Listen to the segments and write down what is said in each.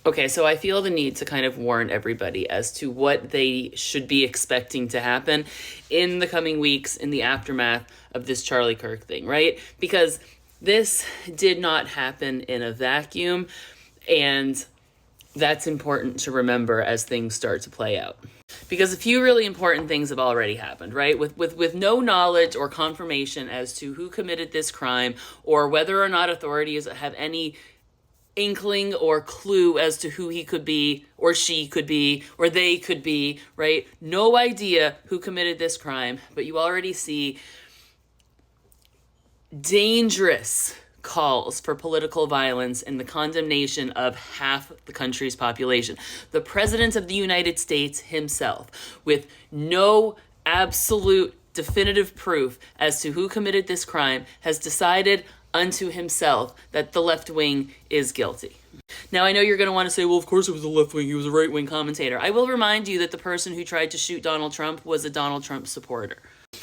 Okay, so I feel the need to kind of warn everybody as to what they should be expecting to happen in the coming weeks in the aftermath of this Charlie Kirk thing, right? Because this did not happen in a vacuum, and that's important to remember as things start to play out. Because a few really important things have already happened, right? With no knowledge or confirmation as to who committed this crime or whether or not authorities have any inkling or clue as to who he could be or she could be or they could be, right? No idea who committed this crime, but you already see dangerous calls for political violence and the condemnation of half the country's population. The President of the United States himself, with no absolute definitive proof as to who committed this crime, has decided unto himself that the left wing is guilty. Now, I know you're going to want to say, well, of course it was the left wing. He was a right wing commentator. I will remind you that the person who tried to shoot Donald Trump was a Donald Trump supporter.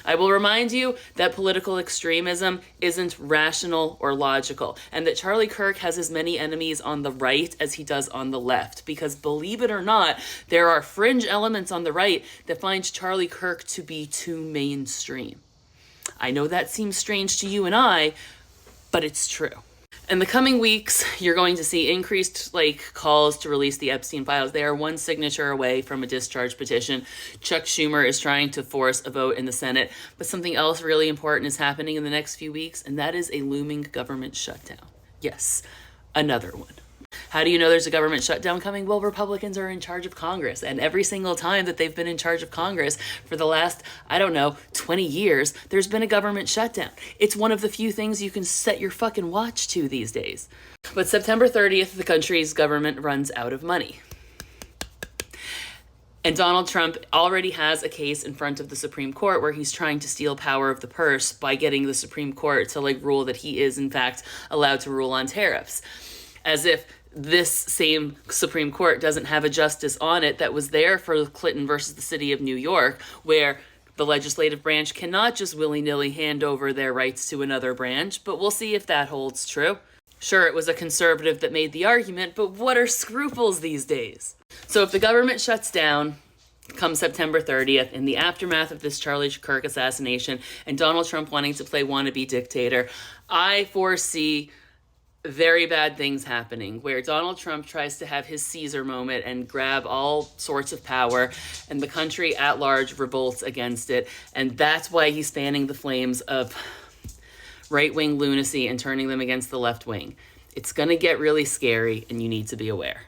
I will remind you that political extremism isn't rational or logical, and that Charlie Kirk has as many enemies on the right as he does on the left, because believe it or not, there are fringe elements on the right that find Charlie Kirk to be too mainstream. I know that seems strange to you and I, but it's true. In the coming weeks, you're going to see increased calls to release the Epstein files. They are one signature away from a discharge petition. Chuck Schumer is trying to force a vote in the Senate, but something else really important is happening in the next few weeks, and that is a looming government shutdown. Yes, another one. How do you know there's a government shutdown coming? Well, Republicans are in charge of Congress, and every single time that they've been in charge of Congress for the last, 20 years, there's been a government shutdown. It's one of the few things you can set your fucking watch to these days. But September 30th, the country's government runs out of money. And Donald Trump already has a case in front of the Supreme Court where he's trying to steal power of the purse by getting the Supreme Court to rule that he is in fact allowed to rule on tariffs. As if this same Supreme Court doesn't have a justice on it that was there for Clinton versus the city of New York, where the legislative branch cannot just willy-nilly hand over their rights to another branch, but we'll see if that holds true. Sure, it was a conservative that made the argument, but what are scruples these days? So if the government shuts down come September 30th, in the aftermath of this Charlie Kirk assassination and Donald Trump wanting to play wannabe dictator, I foresee very bad things happening where Donald Trump tries to have his Caesar moment and grab all sorts of power, and the country at large revolts against it. And that's why he's fanning the flames of right-wing lunacy and turning them against the left wing. It's going to get really scary, and you need to be aware.